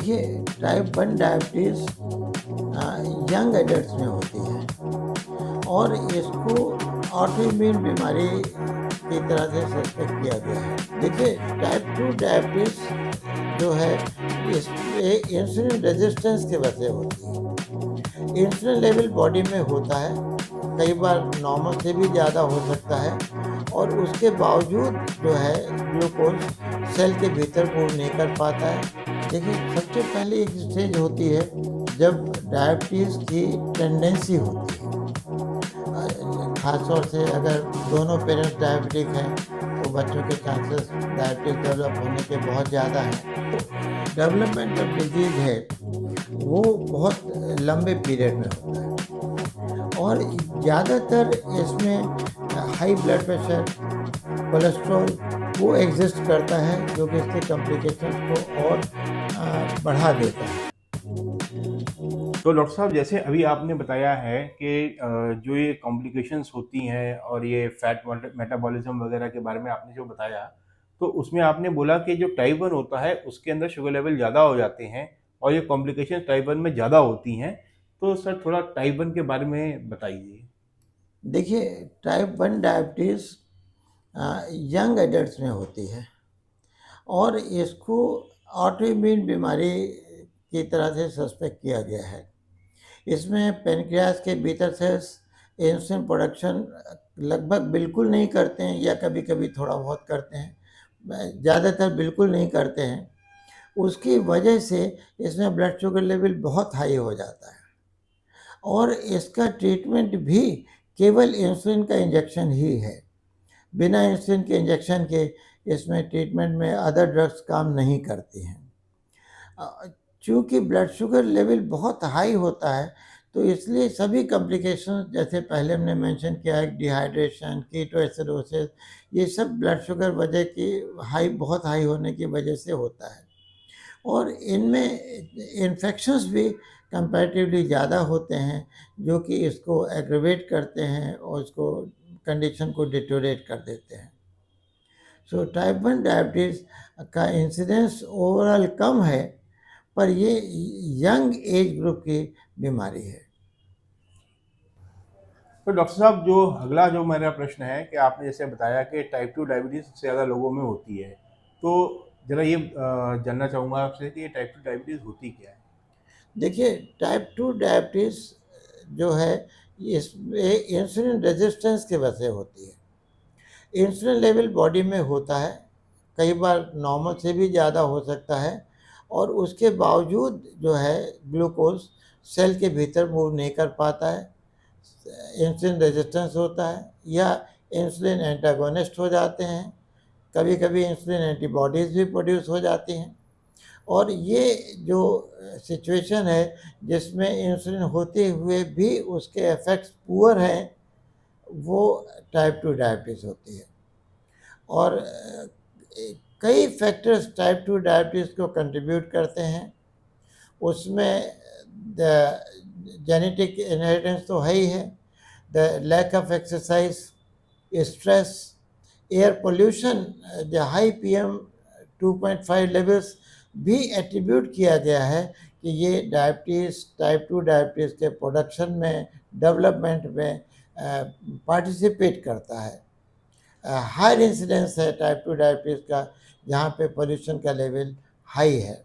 देखिए, type 1 diabetes young adults में होती है और इसको ऑटोइम्यून बीमारी की तरह से सस्पेक्ट किया गया है। देखिए, टाइप 2 डायबिटीज़ जो है इसमें इंसुलिन रेजिस्टेंस की वजह से होती है। इंसुलिन लेवल बॉडी में होता है, कई बार नॉर्मल से भी ज़्यादा हो सकता है और उसके बावजूद जो है ग्लूकोज़ सेल के भीतर मूव नहीं कर पाता है। देखिए, सबसे पहले एक स्टेज होती है जब डायबिटीज़ की टेंडेंसी होती है। ख़ास तौर से अगर दोनों पेरेंट्स डायबिटिक हैं, तो बच्चों के चांसेस डायबिटीज़ डेवलप होने के बहुत ज़्यादा हैं। तो डेवलपमेंट ऑफ डिज़ीज़ है, वो बहुत लंबे पीरियड में होता है और ज़्यादातर इसमें हाई ब्लड प्रेशर, कोलेस्ट्रॉल वो एग्ज़िस्ट करता है, जो कि इसके कॉम्प्लिकेशंस को और बढ़ा देता है। तो डॉक्टर साहब, जैसे अभी आपने बताया है कि जो ये कॉम्प्लिकेशंस होती हैं और ये फैट मेटाबॉलिज्म वगैरह के बारे में आपने जो बताया, तो उसमें आपने बोला कि जो टाइप 1 होता है उसके अंदर शुगर लेवल ज़्यादा हो जाते हैं और ये कॉम्प्लिकेशन टाइप 1 में ज़्यादा होती हैं। तो सर थोड़ा टाइप 1 के बारे में बताइए। देखिए, टाइप 1 डायबिटीज़ यंग एडल्ट्स में होती है और इसको ऑटोइम्यून बीमारी की तरह से सस्पेक्ट किया गया है। इसमें पैनक्रियाज के भीतर सेल्स इंसुलिन प्रोडक्शन लगभग बिल्कुल नहीं करते हैं या कभी-कभी थोड़ा बहुत करते हैं। ज़्यादातर बिल्कुल नहीं करते हैं। उसकी वजह से इसमें ब्लड शुगर लेवल बहुत हाई हो जाता है और इसका ट्रीटमेंट भी केवल इंसुलिन का इंजेक्शन ही है। बिना इंसुलिन के इंजेक्शन के इसमें ट्रीटमेंट में अदर ड्रग्स काम नहीं करती हैं। चूँकि ब्लड शुगर लेवल बहुत हाई होता है, तो इसलिए सभी कॉम्प्लिकेशंस जैसे पहले हमने मेंशन किया है, डिहाइड्रेशन, कीटोएसिडोसिस, ये सब ब्लड शुगर वजह की बहुत हाई होने की वजह से होता है और इनमें इन्फेक्शंस भी कंपैरेटिवली ज़्यादा होते हैं, जो कि इसको एग्रवेट करते हैं और इसको कंडीशन को डिटेरियोरेट कर देते हैं। सो टाइप 1 डायबिटीज़ का इंसिडेंस ओवरऑल कम है, पर ये यंग एज ग्रुप की बीमारी है। तो डॉक्टर साहब, जो अगला जो मेरा प्रश्न है कि आपने जैसे बताया कि टाइप 2 डायबिटीज़ सबसे ज़्यादा लोगों में होती है। तो ज़रा ये जानना चाहूँगा आपसे कि ये टाइप 2 डायबिटीज़ होती क्या है? देखिए, टाइप 2 डायबिटीज़ जो है, इसमें इंसुलिन रेजिस्टेंस की वजह से होती है। इंसुलिन लेवल बॉडी में होता है, कई बार नॉर्मल से भी ज़्यादा हो सकता है और उसके बावजूद जो है ग्लूकोज़ सेल के भीतर मूव नहीं कर पाता है। इंसुलिन रेजिस्टेंस होता है या इंसुलिन एंटागोनिस्ट हो जाते हैं। कभी-कभी इंसुलिन एंटीबॉडीज़ भी प्रोड्यूस हो जाती हैं और ये जो सिचुएशन है जिसमें इंसुलिन होते हुए भी उसके इफ़ेक्ट्स पुअर हैं, वो टाइप 2 डायबिटीज़ होती है। और कई फैक्टर्स टाइप 2 डायबिटीज़ को कंट्रीब्यूट करते हैं। उसमें द जेनेटिक इनहेरिटेंस तो है ही है, the lack of exercise, stress, air pollution, the high PM 2.5 levels भी एट्रीब्यूट किया गया है कि ये डायबिटीज़, टाइप 2 डायबिटीज़ के प्रोडक्शन में, डेवलपमेंट में पार्टिसिपेट करता है। हायर इंसिडेंस है टाइप 2 डायबिटीज़ का, जहाँ पे पोल्यूशन का लेवल हाई है।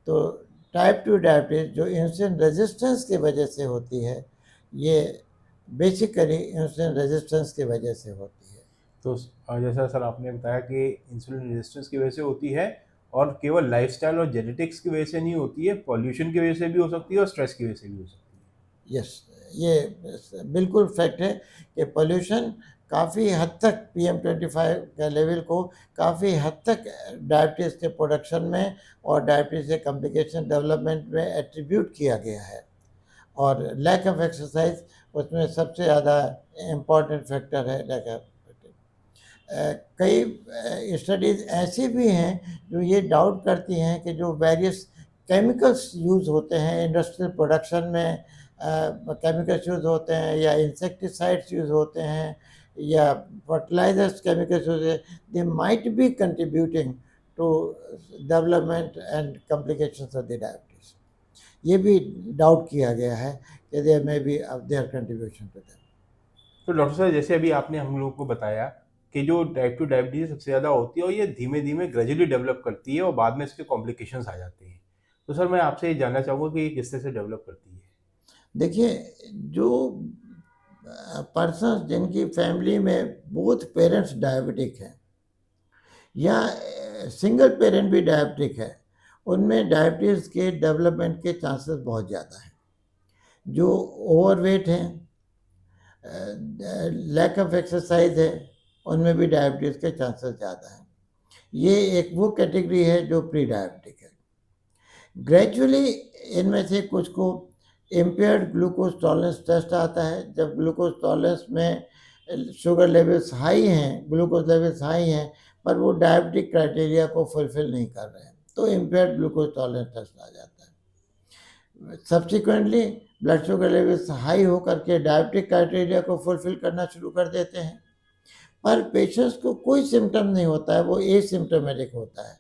तो टाइप 2 डायबिटीज़ जो इंसुलिन रेजिस्टेंस की वजह से होती है, ये बेसिकली इंसुलिन रेजिस्टेंस की वजह से होती है। तो जैसा सर आपने बताया कि इंसुलिन रेजिस्टेंस की वजह से होती है और केवल लाइफस्टाइल और जेनेटिक्स की वजह से नहीं होती है, पॉल्यूशन की वजह से भी हो सकती है और स्ट्रेस की वजह से भी हो सकती है। यस, ये बिल्कुल फैक्ट है कि पोल्यूशन काफ़ी हद तक पीएम 25 के लेवल को काफ़ी हद तक डायबिटीज़ के प्रोडक्शन में और डायबिटीज़ के कॉम्प्लिकेशन डेवलपमेंट में एट्रीब्यूट किया गया है और लैक ऑफ एक्सरसाइज उसमें सबसे ज़्यादा इम्पॉर्टेंट फैक्टर है, लैक ऑफ कई स्टडीज़ ऐसी भी हैं जो ये डाउट करती हैं कि जो वेरियस केमिकल्स यूज़ होते हैं इंडस्ट्रियल प्रोडक्शन में, केमिकल्स यूज़ होते हैं या इंसेक्टिसाइड्स यूज़ होते हैं या fertilisers chemicals use, they might be contributing to development and complications of the diabetes. ये भी डाउट किया गया है कि there may be their contribution to them. तो डॉक्टर साहब जैसे अभी आपने हम लोगों को बताया कि जो टाइप 2 डायबिटीज़ सबसे ज़्यादा होती है और ये धीमे-धीमे ग्रेजुअली डेवलप करती है और बाद में इसके कॉम्प्लिकेशंस आ जाते हैं। तो सर मैं आपसे ये जानना चाहूँगा कि ये किस तरह से डेवलप करती है? देखिए, जो पर्सन्स जिनकी फैमिली में बोथ पेरेंट्स डायबिटिक हैं या सिंगल पेरेंट भी डायबिटिक है, उनमें डायबिटीज़ के डेवलपमेंट के चांसेस बहुत ज़्यादा हैं। जो ओवरवेट हैं, लैक ऑफ एक्सरसाइज है, उनमें भी डायबिटीज़ के चांसेस ज़्यादा हैं। ये एक वो कैटेगरी है जो प्री डायबिटिक है। ग्रेजुअली इनमें से कुछ को इम्पेयर्ड ग्लूकोज टॉलरेंस टेस्ट आता है। जब ग्लूकोज टॉलरेंस में शुगर लेवल्स हाई हैं, ग्लूकोज लेवल्स हाई हैं, पर वो डायबिटिक क्राइटेरिया को फुलफिल नहीं कर रहे हैं, तो इम्पेयर्ड ग्लूकोज टॉलरेंस टेस्ट आ जाता है। Subsequently blood sugar levels high होकर के डायबिटिक क्राइटेरिया को फुलफिल करना शुरू कर देते हैं, पर पेशेंट्स को कोई सिम्टम नहीं होता है, वो एसिम्प्टोमेटिक होता है।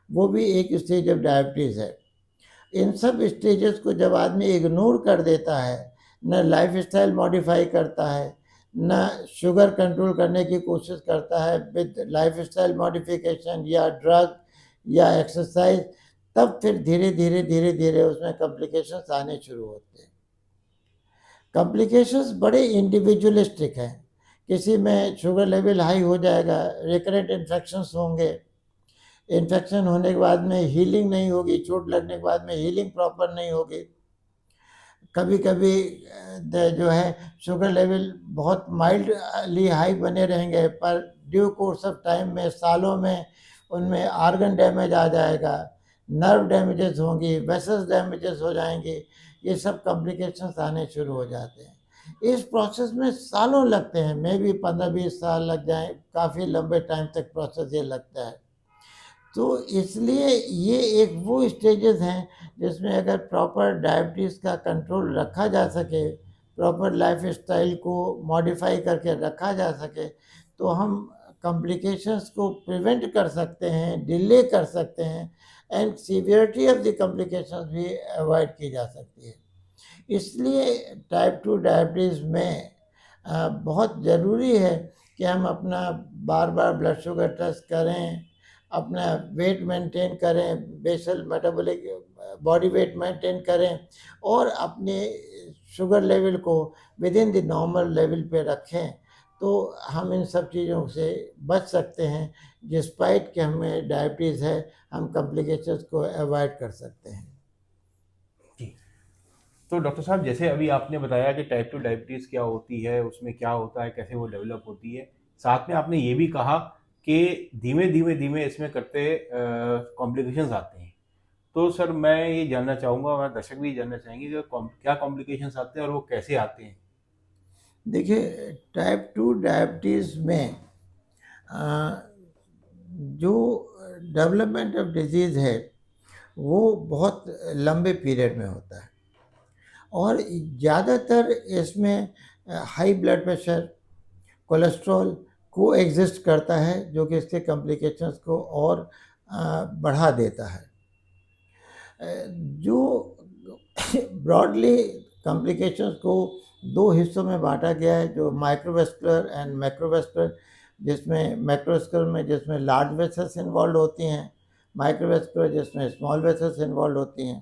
वो भी एक स्टेज ऑफ डायबिटीज़ है। इन सब स्टेजेस को जब आदमी इग्नोर कर देता है, न लाइफस्टाइल मॉडिफाई करता है, न शुगर कंट्रोल करने की कोशिश करता है विद लाइफस्टाइल मॉडिफिकेशन या ड्रग या एक्सरसाइज, तब फिर धीरे धीरे धीरे धीरे उसमें कॉम्प्लिकेशंस आने शुरू होते हैं। कॉम्प्लिकेशंस बड़े इंडिविजुअलिस्टिक हैं। किसी में शुगर लेवल हाई हो जाएगा, रिकरेंट इन्फेक्शंस होंगे, इन्फेक्शन होने के बाद में हीलिंग नहीं होगी, चोट लगने के बाद में हीलिंग प्रॉपर नहीं होगी। कभी कभी जो है शुगर लेवल बहुत माइल्डली हाई बने रहेंगे, पर ड्यू कोर्स ऑफ टाइम में, सालों में, उनमें आर्गन डैमेज आ जाएगा, नर्व डैमेजेस होंगी, वेसल्स डैमेजेस हो जाएंगी। ये सब कॉम्प्लिकेशंस आने शुरू हो जाते हैं। इस प्रोसेस में सालों लगते हैं, मे भी 15-20 साल लग जाएं, काफ़ी लंबे टाइम तक प्रोसेस ये लगता है। तो इसलिए ये एक वो स्टेजेस हैं जिसमें अगर प्रॉपर डायबिटीज़ का कंट्रोल रखा जा सके, प्रॉपर लाइफस्टाइल को मॉडिफाई करके रखा जा सके, तो हम कॉम्प्लिकेशंस को प्रिवेंट कर सकते हैं, डिले कर सकते हैं, and severity of the complications भी अवॉइड की जा सकती है। इसलिए टाइप 2 डायबिटीज़ में बहुत ज़रूरी है कि हम अपना बार बार ब्लड शुगर टेस्ट करें, अपना वेट मेंटेन करें, basal metabolic body weight maintain करें, और अपने शुगर लेवल को within the normal level पे रखें, तो हम इन सब चीज़ों से बच सकते हैं। डिस्पाइट कि हमें डायबिटीज़ है, हम कॉम्प्लिकेशंस को अवॉइड कर सकते हैं। जी। तो डॉक्टर साहब जैसे अभी आपने बताया कि टाइप 2 डायबिटीज़ क्या होती है, उसमें क्या होता है, कैसे वो डेवलप होती है। साथ में आपने ये भी कहा कि धीमे-धीमे इसमें करते कॉम्प्लिकेशंस आते हैं। तो सर मैं ये जानना चाहूँगा और दर्शक भी जानना चाहेंगे कि क्या कॉम्प्लिकेशंस आते हैं और वो कैसे आते हैं? देखिए, टाइप 2 डायबिटीज़ में जो डेवलपमेंट ऑफ डिजीज़ है, वो बहुत लंबे पीरियड में होता है, और ज़्यादातर इसमें हाई ब्लड प्रेशर, कोलेस्ट्रॉल को एग्जिस्ट करता है, जो कि इसके कॉम्प्लिकेशंस को और बढ़ा देता है। जो ब्रॉडली कॉम्प्लिकेशंस को दो हिस्सों में बांटा गया है, जो माइक्रोवेस्कुलर एंड मैक्रोवेस्कुलर, जिसमें लार्ज वेसल्स इन्वॉल्व होती हैं, माइक्रोवेस्कुलर जिसमें स्मॉल वेसल्स इन्वॉल्व होती हैं।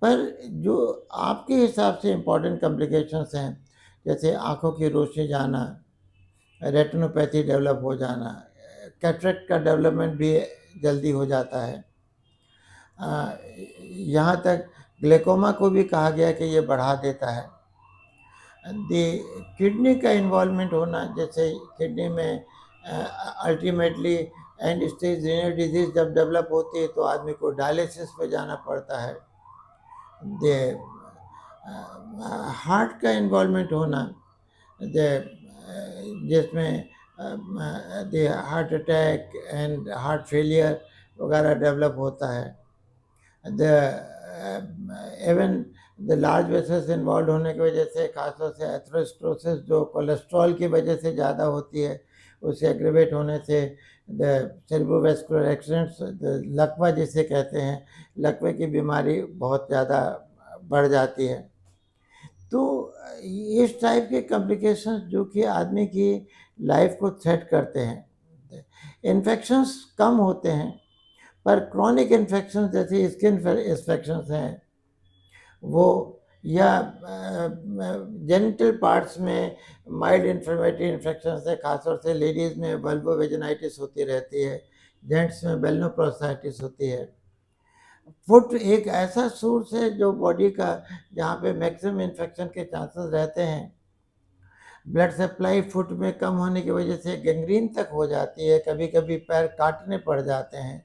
पर जो आपके हिसाब से इम्पॉर्टेंट कॉम्प्लिकेशंस हैं, जैसे आँखों की रोशनी जाना, रेटिनोपैथी डेवलप हो जाना, कैटरेक्ट का डेवलपमेंट भी जल्दी हो जाता है, यहाँ तक ग्लूकोमा को भी कहा गया कि ये बढ़ा देता है। किडनी का इन्वॉल्वमेंट होना, जैसे किडनी में ultimately and stage renal disease जब डेवलप होती है तो आदमी को डायलिसिस पे जाना पड़ता है। हार्ट का इन्वॉल्वमेंट होना, जिसमें heart attack and heart failure वगैरह डेवलप होता है। Even the large vessels involve होने की वजह से, खासतौर से एथेरोस्क्लेरोसिस जो कोलेस्ट्रॉल की वजह से ज़्यादा होती है, उसके एग्रीवेट होने से सेरेब्रोवास्कुलर एक्सीडेंट्स, लकवा जिसे कहते हैं, लकवे की बीमारी बहुत ज़्यादा बढ़ जाती है। तो इस टाइप के कॉम्प्लिकेशंस जो कि आदमी की लाइफ को थ्रेट करते हैं। इन्फेक्शंस कम होते हैं, पर क्रॉनिक इन्फेक्शन जैसे स्किन इन्फेक्शंस हैं वो, या जेनिटल पार्ट्स में माइल्ड इन्फ्लेमेटरी इन्फेक्शंस है, खासतौर से लेडीज़ में वल्वोवेजाइटिस होती रहती है, जेंट्स में बेलनोप्रोस्टाइटिस होती है। फुट एक ऐसा सोर्स है जो बॉडी का, जहाँ पे मैक्सिमम इन्फेक्शन के चांसेस रहते हैं। ब्लड सप्लाई फुट में कम होने की वजह से गैंग्रीन तक हो जाती है, कभी कभी पैर काटने पड़ जाते हैं।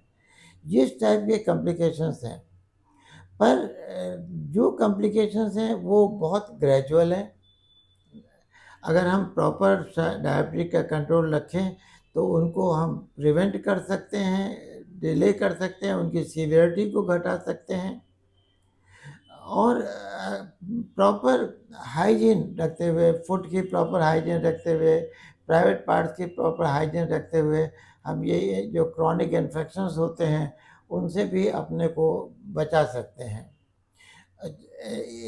जिस टाइप के कॉम्प्लिकेशंस हैं, पर जो कॉम्प्लिकेशंस हैं वो बहुत ग्रेजुअल हैं। अगर हम प्रॉपर डायबिटीज का कंट्रोल रखें तो उनको हम प्रिवेंट कर सकते हैं, डिले कर सकते हैं, उनकी सीवियरिटी को घटा सकते हैं, और प्रॉपर हाइजीन रखते हुए, फुट की प्रॉपर हाइजीन रखते हुए, प्राइवेट पार्ट्स की प्रॉपर हाइजीन रखते हुए, हम ये जो क्रॉनिक इन्फेक्शंस होते हैं उनसे भी अपने को बचा सकते हैं।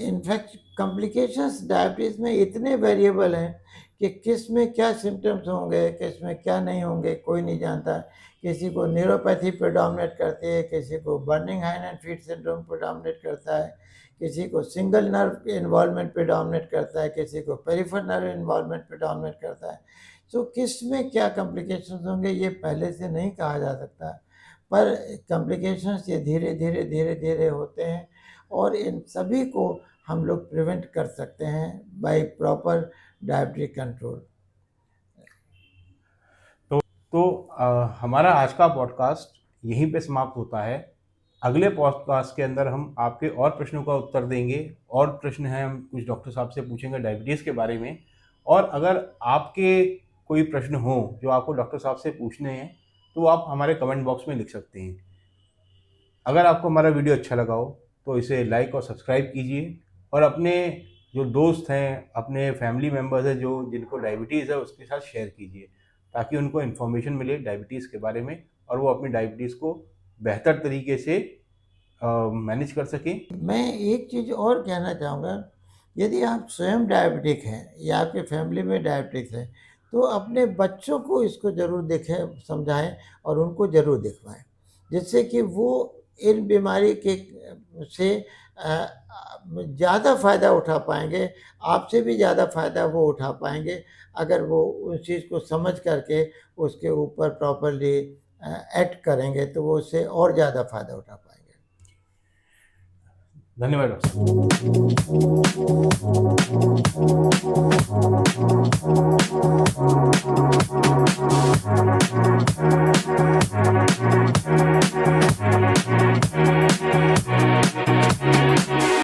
इनफैक्ट कॉम्प्लिकेशंस डायबिटीज़ में इतने वेरिएबल हैं कि किस में क्या सिम्टम्स होंगे, किस में क्या नहीं होंगे, कोई नहीं जानता। किसी को न्यूरोपैथी प्रेडोमिनेट करती है, किसी को burning hand and feet syndrome predominate करता है, किसी को सिंगल नर्व इन्वॉल्वमेंट प्रेडोमिनेट करता है, किसी को पेरिफेरल नर्व इन्वॉल्वमेंट प्रेडोमिनेट करता है। सो किस में क्या कॉम्प्लिकेशंस होंगे ये पहले से नहीं कहा जा सकता, पर कॉम्प्लिकेशंस ये धीरे धीरे धीरे धीरे होते हैं, और इन सभी को हम लोग प्रिवेंट कर सकते हैं बाय प्रॉपर डायबिटिक कंट्रोल। हमारा आज का पॉडकास्ट यहीं पे समाप्त होता है। अगले पॉडकास्ट के अंदर हम आपके और प्रश्नों का उत्तर देंगे, और प्रश्न हैं हम कुछ डॉक्टर साहब से पूछेंगे डायबिटीज़ के बारे में। और अगर आपके कोई प्रश्न हो जो आपको डॉक्टर साहब से पूछने हैं तो आप हमारे कमेंट बॉक्स में लिख सकते हैं। अगर आपको हमारा वीडियो अच्छा लगा हो तो इसे लाइक और सब्सक्राइब कीजिए, और अपने जो दोस्त हैं, अपने फैमिली मेम्बर्स हैं जो जिनको डायबिटीज़ है, उसके साथ शेयर कीजिए, ताकि उनको इन्फॉर्मेशन मिले डायबिटीज़ के बारे में और वो अपनी डायबिटीज़ को बेहतर तरीके से मैनेज कर सकें। मैं एक चीज़ और कहना चाहूँगा, यदि आप स्वयं डायबिटिक हैं या आपके फैमिली में डायबिटिक्स है, तो अपने बच्चों को इसको ज़रूर देखें, समझाएं और उनको ज़रूर दिखवाएं, जिससे कि वो इन बीमारी के से ज़्यादा फ़ायदा उठा पाएंगे, आपसे भी ज़्यादा फ़ायदा वो उठा पाएंगे, अगर वो उस चीज़ को समझ करके उसके ऊपर प्रॉपरली एक्ट करेंगे, तो वो उससे और ज़्यादा फ़ायदा उठा पाएंगे। धन्यवाद डॉक्टर।